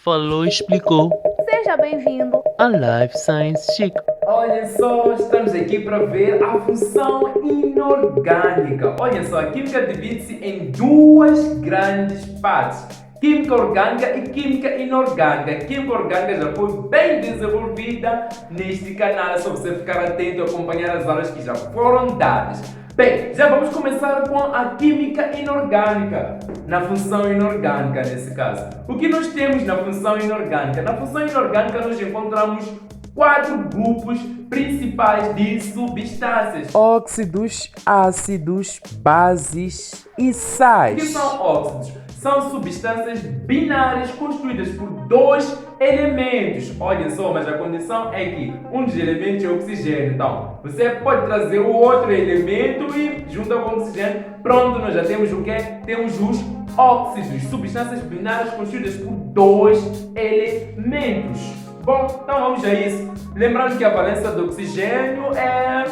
Falou e explicou Seja bem-vindo. a Life Science Chic. Olha só, estamos aqui para ver a função inorgânica. Olha só, a química divide-se em duas grandes partes: química orgânica e química inorgânica. A química orgânica já foi bem desenvolvida neste canal, é só você ficar atento e acompanhar as aulas que já foram dadas. Bem, já vamos começar com a química inorgânica, na função inorgânica nesse caso. O que nós temos na função inorgânica? Na função inorgânica nós encontramos quatro grupos principais de substâncias. Óxidos, ácidos, bases e O que sais. são óxidos? São substâncias binárias constituídas por dois elementos. Olha só, mas a condição é que um dos elementos é o oxigênio. Então, você pode trazer o outro elemento e junta com o oxigênio. Pronto, nós já temos o quê? Temos os óxidos, substâncias binárias constituídas por dois elementos. Bom, então vamos a isso. Lembrando que a valência do oxigênio é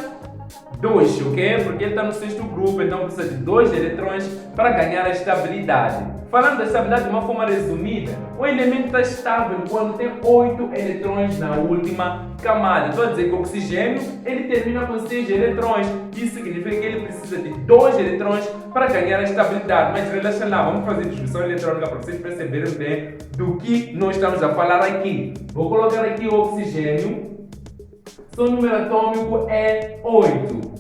2, ok? Porque ele está no sexto grupo, então precisa de 2 eletrões para ganhar a estabilidade. Falando da estabilidade de uma forma resumida, o elemento está estável quando tem 8 eletrões na última camada. Estou a dizer que o oxigênio ele termina com 6 eletrões. Isso significa que ele precisa de 2 eletrões para ganhar a estabilidade. Mas relaxa lá, vamos fazer distribuição eletrônica para vocês perceberem bem do que nós estamos a falar aqui. Vou colocar aqui o oxigênio. Seu número atômico é 8.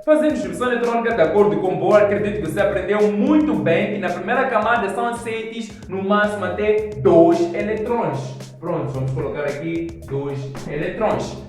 Fazendo distribuição eletrônica de acordo com Bohr, acredito que você aprendeu muito bem que na primeira camada são aceites no máximo até 2 eletrões. Pronto, vamos colocar aqui 2 eletrões.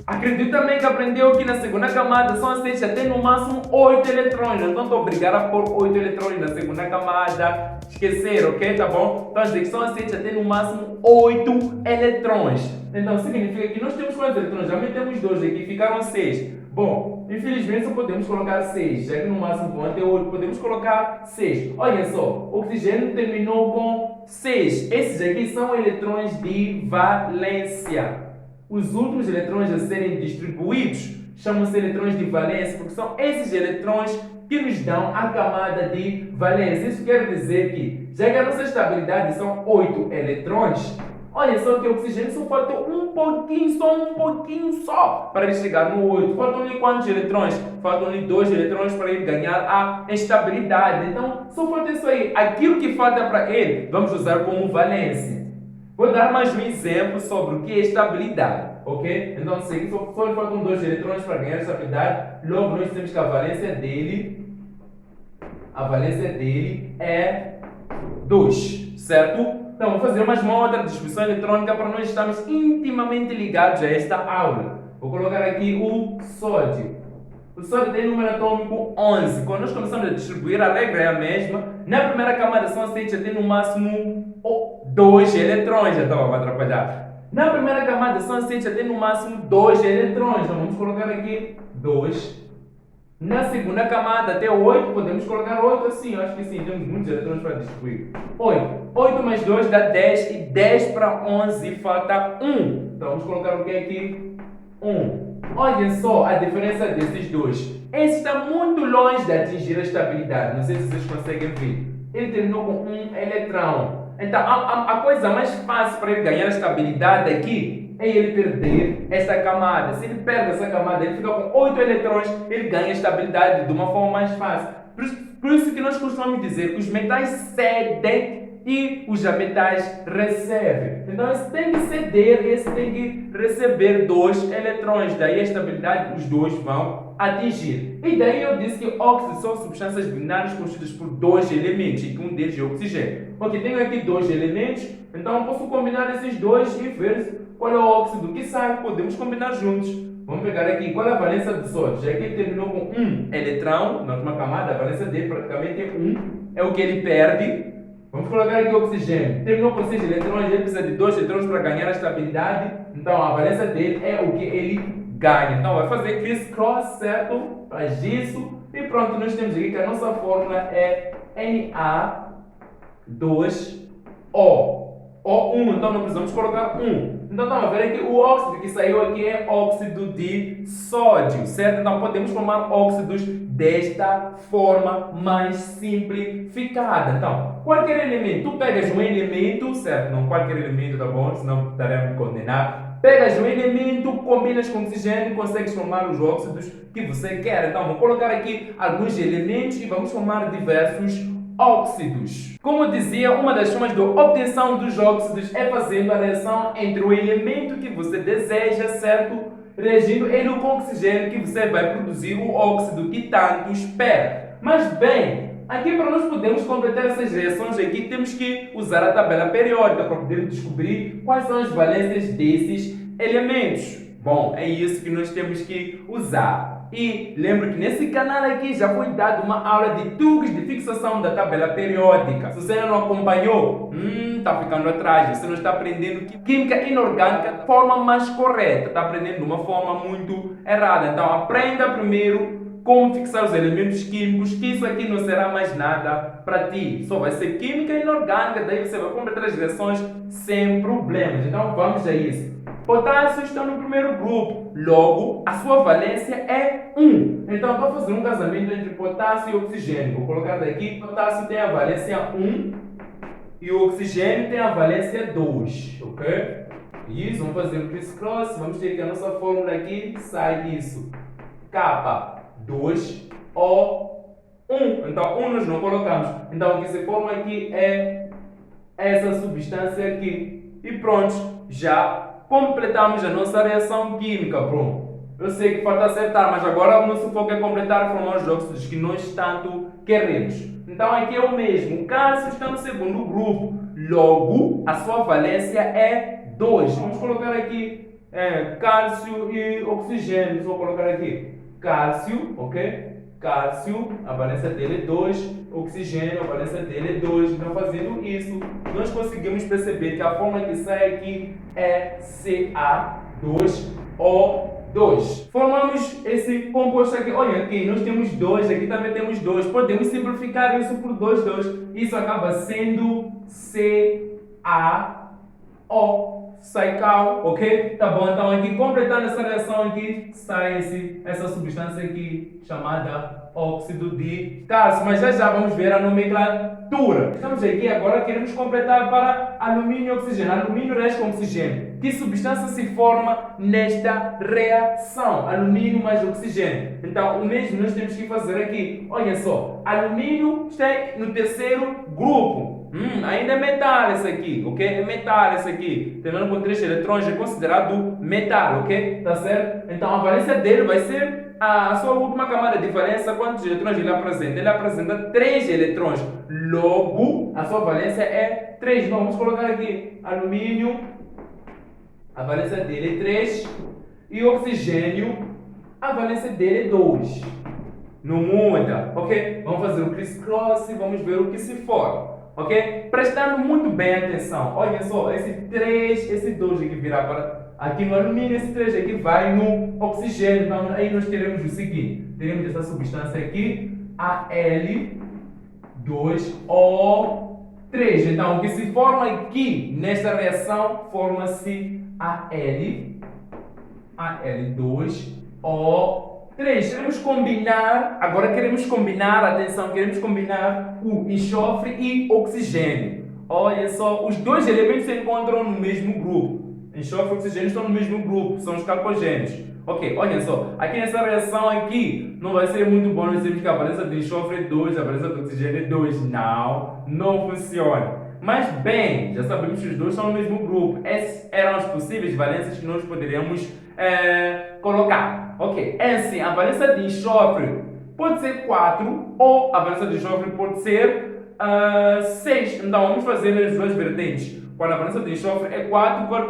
Acredito também que aprendeu que na segunda camada são aceites até no máximo 8 eletrões. Então estou obrigado a pôr 8 eletrões na segunda camada. Esquecer, ok? Tá bom? Então dizer que são aceites até no máximo 8 eletrões. Então significa que nós temos quantos eletrões? Já metemos 2 aqui, ficaram 6. Bom, infelizmente só podemos colocar 6, já que no máximo vão até 8, podemos colocar 6. Olha só, o oxigênio terminou com 6. Esses aqui são eletrões de valência. Os últimos eletrões a serem distribuídos chamam-se eletrões de valência, porque são esses eletrões que nos dão a camada de valência. Isso quer dizer que, já que a nossa estabilidade são 8 eletrões, olha só que o oxigênio só falta um pouquinho só para ele chegar no 8. Faltam-lhe quantos eletrões? Faltam-lhe 2 eletrões para ele ganhar a estabilidade. Então, só falta isso aí. Aquilo que falta para ele, vamos usar como valência. Vou dar mais um exemplo sobre o que é estabilidade, ok? Então, se só lhe faltam 2 eletrões para ganhar a estabilidade, logo nós temos que a valência dele é 2, certo? Então, vou fazer mais uma outra distribuição eletrônica para nós estarmos intimamente ligados a esta aula. Vou colocar aqui o sódio. O sódio tem número atômico 11. Quando nós começamos a distribuir, a regra é a mesma. Na primeira camada são aceitos até no máximo 2 eletrões. Já estava a atrapalhar. Na primeira camada são aceitos até no máximo 2 eletrões. Então vamos colocar aqui 2. Na segunda camada, até 8, podemos colocar 8 assim. Eu acho que sim, temos muitos eletrões para distribuir. 8. 8 mais 2 dá 10. E 10 para 11 falta 1. Então vamos colocar o que aqui? 1. Olhem só a diferença desses dois. Esse está muito longe de atingir a estabilidade. Não sei se vocês conseguem ver. Ele terminou com 1 eletrão. Então a coisa mais fácil para ele ganhar a estabilidade aqui é ele perder esta camada. Se ele perde essa camada, ele fica com 8 eletrões, ele ganha a estabilidade de uma forma mais fácil. Por isso que nós costumamos dizer que os metais cedem e os metais recebem. Então esse tem que ceder, esse tem que receber 2 eletrões. Daí a estabilidade os dois vão atingir. E daí eu disse que óxidos são substâncias binárias constituídas por 2 elementos e que um deles é o oxigênio. Ok, tenho aqui 2 elementos, então eu posso combinar esses dois e ver qual é o óxido que sai. Podemos combinar juntos. Vamos pegar aqui, qual é a valência do sódio? Já que ele terminou com 1 eletrão, na última camada, a valência dele praticamente é 1, é o que ele perde. Vamos colocar aqui o oxigênio. Terminou com 6 eletrões, ele precisa de 2 eletrões para ganhar a estabilidade. Então a valência dele é o que ele ganha. Então vai fazer criss-cross, certo? Faz isso. E pronto, nós temos aqui que a nossa fórmula é Na2O. O1, então não precisamos colocar 1. Então estamos a ver aqui o óxido que saiu aqui é óxido de sódio, certo? Então podemos formar óxidos desta forma mais simplificada. Então, qualquer elemento, tu pegas um elemento, certo? Não qualquer elemento, tá bom? Senão estaremos me condenar. Pegas um elemento, combinas com oxigênio, consegues formar os óxidos que você quer. Então, vou colocar aqui alguns elementos e vamos formar diversos óxidos. Como eu dizia, uma das formas de obtenção dos óxidos é fazendo a reação entre o elemento que você deseja, certo? Reagindo ele com oxigênio que você vai produzir o óxido que tanto espera. Mas bem, aqui para nós podermos completar essas reações aqui, temos que usar a tabela periódica para poder descobrir quais são as valências desses elementos. Bom, é isso que nós temos que usar. E lembro que nesse canal aqui já foi dado uma aula de truques de fixação da tabela periódica. Se você ainda não acompanhou, está ficando atrás. Você não está aprendendo química inorgânica da forma mais correta. Está aprendendo de uma forma muito errada. Então aprenda primeiro como fixar os elementos químicos, que isso aqui não será mais nada para ti. Só vai ser química inorgânica, daí você vai completar as reações sem problemas. Então vamos a isso. Potássio está no primeiro grupo, logo a sua valência é 1. Então vou fazer um casamento entre potássio e oxigênio. Vou colocar daqui, potássio tem a valência 1 e o oxigênio tem a valência 2, ok? Isso, vamos fazer um criss-cross, vamos ter que a nossa fórmula aqui sai isso. K2O1. Então 1 nós não colocamos. Então o que se forma aqui é essa substância aqui. E pronto, já completamos a nossa reação química, pronto. Eu sei que falta acertar, mas agora o nosso foco é completar e formar os óxidos que nós tanto queremos. Então aqui é o mesmo. O cálcio está no segundo grupo, logo a sua valência é 2. Vamos colocar aqui cálcio e oxigênio. Vou colocar aqui cálcio, ok? Cálcio, a valência dele é 2, oxigênio, a valência dele é 2. Então, fazendo isso, nós conseguimos perceber que a fórmula que sai aqui é Ca2O2. Formamos esse composto aqui. Olha, aqui nós temos 2, aqui também temos 2. Podemos simplificar isso por 2, 2. Isso acaba sendo CaO. Sai cal, ok? Tá bom, então aqui completando essa reação aqui, sai essa substância aqui chamada óxido de cálcio. Mas já vamos ver a nomenclatura. Estamos aqui agora, queremos completar para alumínio e oxigênio. Alumínio reage com oxigênio. Que substância se forma nesta reação? Alumínio mais oxigênio. Então o mesmo nós temos que fazer aqui. Olha só, alumínio está no terceiro grupo. Ainda é metal esse aqui, ok? É metal esse aqui. Terminando com 3 eletrões é considerado metal, ok? Tá certo? Então a valência dele vai ser a sua última camada de valência. Quantos eletrões ele apresenta? Ele apresenta 3 eletrões. Logo, a sua valência é 3. Então vamos colocar aqui alumínio. A valência dele é 3. E oxigênio, a valência dele é 2. Não muda, ok? Vamos fazer o criss-cross e vamos ver o que se forma. Ok? Prestando muito bem atenção. Olha só, esse 3, esse 2 aqui virá para aqui no alumínio, esse 3 aqui vai no oxigênio. Então aí nós teremos o seguinte: teremos essa substância aqui, Al2O3. Então o que se forma aqui nesta reação forma-se Al2O3. Queremos combinar, agora queremos combinar, atenção, queremos combinar o enxofre e oxigênio. Olha só, os dois elementos se encontram no mesmo grupo. Enxofre e oxigênio estão no mesmo grupo, são os calcogênios. Ok, olha só, aqui nessa reação aqui, não vai ser muito bom nós dizermos que a valência de enxofre é 2, a valência de oxigênio é 2. Não funciona. Mas bem, já sabemos que os dois são no mesmo grupo. Essas eram as possíveis valências que nós poderíamos colocar. Ok, assim, a valência de enxofre pode ser 4 ou a valência de enxofre pode ser 6. Então vamos fazer as duas vertentes. Quando a valência de enxofre é 4, qual é o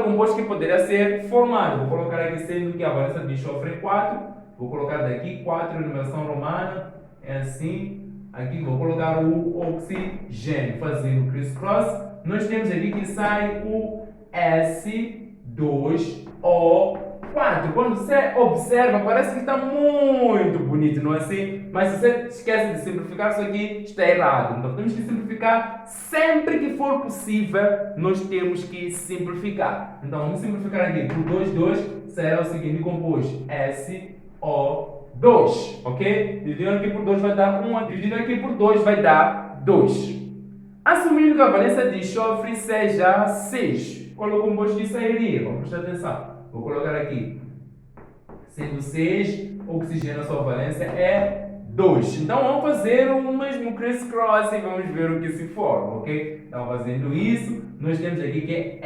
composto que poderia ser formado? Vou colocar aqui sendo que a valência de enxofre é 4. Vou colocar daqui 4 em numeração romana. É assim. Aqui vou colocar o oxigênio. Fazendo o criss-cross, nós temos aqui que sai o S2O3. 4. Quando você observa, parece que está muito bonito, não é assim? Mas se você esquece de simplificar isso aqui, está errado. Então temos que simplificar sempre que for possível, nós temos que simplificar. Então vamos simplificar aqui por 2, 2 será o seguinte composto: SO2, ok? Dividindo aqui por 2 vai dar 1, dividindo aqui por 2 vai dar 2. Assumindo que a valência de enxofre seja 6, qual é o composto que sairia? Vamos prestar atenção. Vou colocar aqui. Sendo 6, oxigênio, a sua valência é 2. Então vamos fazer o mesmo criss-cross e vamos ver o que se forma, ok? Então fazendo isso, nós temos aqui que é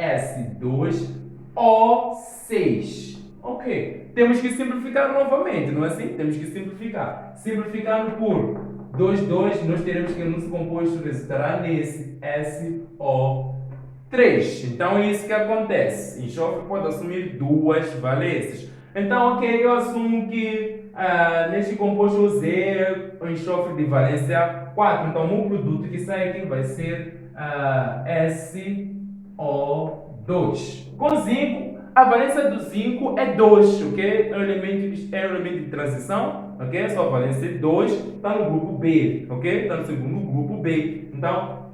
S2O6. Ok. Temos que simplificar novamente, não é assim? Temos que simplificar. Simplificando por 2, 2, nós teremos que o nosso composto resultará nesse SO3. Então é isso que acontece. Enxofre pode assumir duas valências. Então, ok, eu assumo que neste composto eu usei o enxofre de valência 4. Então o produto que sai aqui vai ser SO2. Com zinco, a valência do zinco é 2, ok? É um elemento de transição, ok? Sua valência é 2, está no grupo B, ok? Está no segundo grupo B. Então,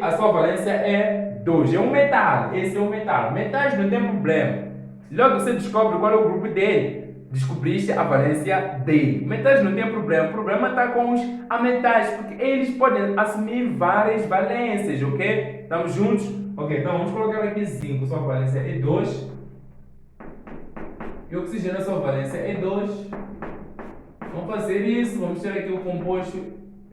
a sua valência é 2. É um metal, esse é um metal. Metais não tem problema. Logo você descobre qual é o grupo dele, descobriste a valência dele. Metais não tem problema. O problema está com os ametais, porque eles podem assumir várias valências, ok? Estamos juntos? Ok, então vamos colocar aqui zinco, sua valência é 2. E oxigênio, sua valência é 2. Vamos fazer isso, vamos ter aqui o composto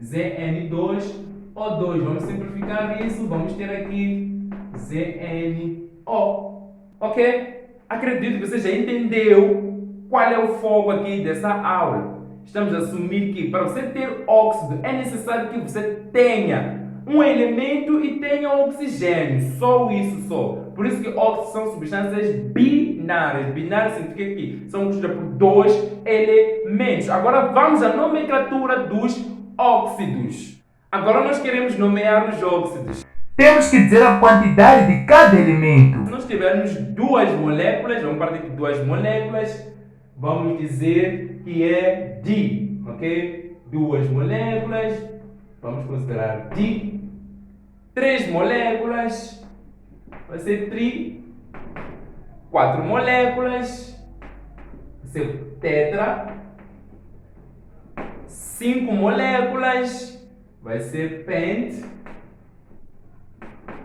ZN2O2. Vamos simplificar isso, vamos ter aqui ZNO. Ok? Acredito que você já entendeu qual é o foco aqui dessa aula. Estamos a assumir que para você ter óxido é necessário que você tenha um elemento e tenha oxigênio. Só isso só. Por isso que óxidos são substâncias binárias. Binárias significa que são compostas por dois elementos. Agora vamos à nomenclatura dos óxidos. Agora nós queremos nomear os óxidos. Temos que dizer a quantidade de cada elemento. Se nós tivermos duas moléculas, vamos partir de duas moléculas, vamos dizer que é di, ok? Duas moléculas, vamos considerar di. Três moléculas, vai ser tri. Quatro moléculas, vai ser tetra. 5 moléculas, vai ser pent.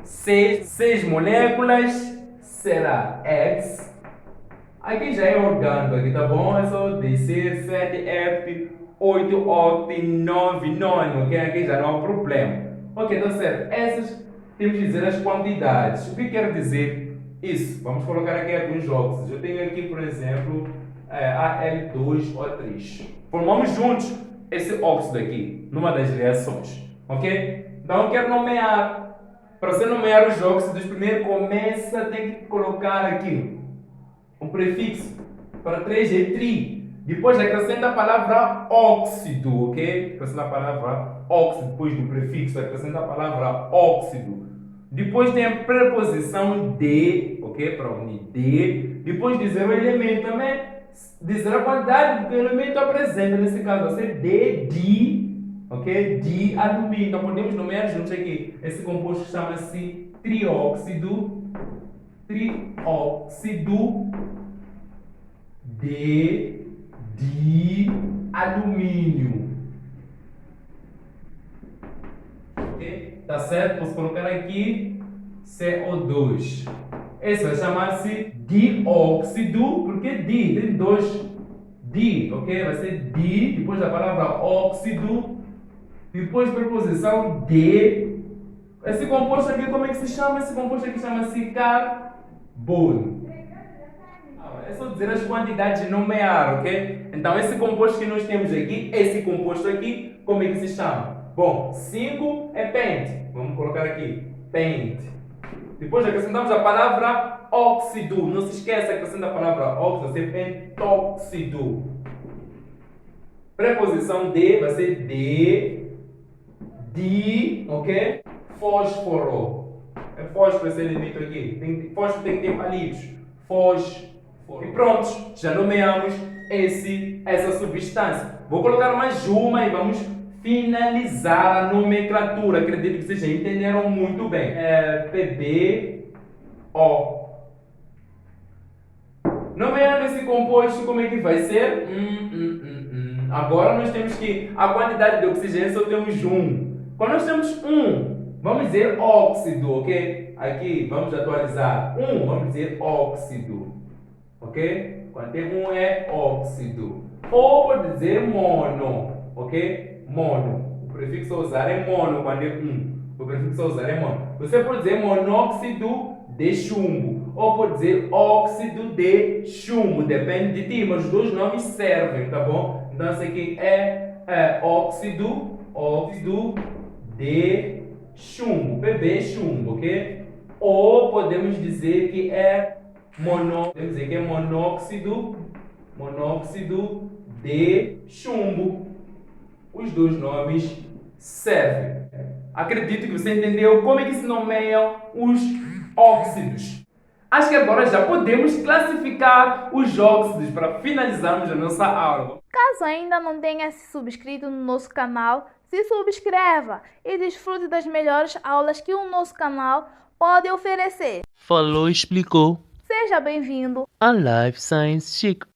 6 moléculas será X. Aqui já é orgânico, aqui tá bom? É só descer 7F, 8 9 9, ok? Aqui já não há problema. Ok, tá certo. Essas temos que dizer as quantidades. O que quer dizer isso? Vamos colocar aqui alguns óxidos. Eu tenho aqui, por exemplo, Al2O3. Formamos juntos esse óxido aqui, numa das reações, ok? Então eu quero nomear. Para você nomear os óxidos, primeiro tem que colocar aqui um prefixo. Para 3 é tri. Depois acrescenta a palavra óxido, ok? Acrescenta a palavra óxido, depois do prefixo, acrescenta a palavra óxido. Depois tem a preposição de, ok? Para unir de. Depois dizer o elemento também, dizer a quantidade que o elemento apresenta. Nesse caso, vai ser de. Ok? De alumínio. Então podemos nomear juntos aqui. Esse composto chama-se trióxido de alumínio. Ok? Tá certo? Posso colocar aqui CO2. Esse vai chamar-se dióxido, porque tem dois di, ok? Vai ser di, depois da palavra óxido. Depois preposição de. Esse composto aqui, como é que se chama? Esse composto aqui chama-se carbono. É só dizer as quantidades e nomear, ok? Então, esse composto que nós temos aqui, esse composto aqui, como é que se chama? Bom, 5 é pent. Vamos colocar aqui, pent. Depois acrescentamos a palavra óxido. Não se esqueça, acrescenta a palavra óxido, vai ser pentóxido. Preposição de, vai ser de, ok? Fósforo. É fósforo esse elemento aqui. Fósforo tem que ter palitos. Fósforo. E prontos, já nomeamos essa substância. Vou colocar mais uma e vamos finalizar a nomenclatura. Acredito que vocês já entenderam muito bem. PbO. Nomeando esse composto, como é que vai ser? Agora nós temos que a quantidade de oxigênio só temos um. Quando nós temos um, vamos dizer óxido, ok? Aqui vamos atualizar. Vamos dizer óxido, ok? Quando tem um é óxido. Ou pode dizer mono, ok? Mono. O prefixo a usar é mono quando é O prefixo a usar é mono. Você pode dizer monóxido de chumbo. Ou pode dizer óxido de chumbo. Depende de ti, mas os dois nomes servem, tá bom? Então esse aqui é óxido de chumbo. Pb chumbo, ok? Ou podemos dizer que é monóxido de chumbo. Os dois nomes servem. Acredito que você entendeu como é que se nomeiam os óxidos. Acho que agora já podemos classificar os óxidos para finalizarmos a nossa aula. Caso ainda não tenha se subscrito no nosso canal, se subscreva e desfrute das melhores aulas que o nosso canal pode oferecer. Falou, explicou. Seja bem-vindo! A Life Science Chico.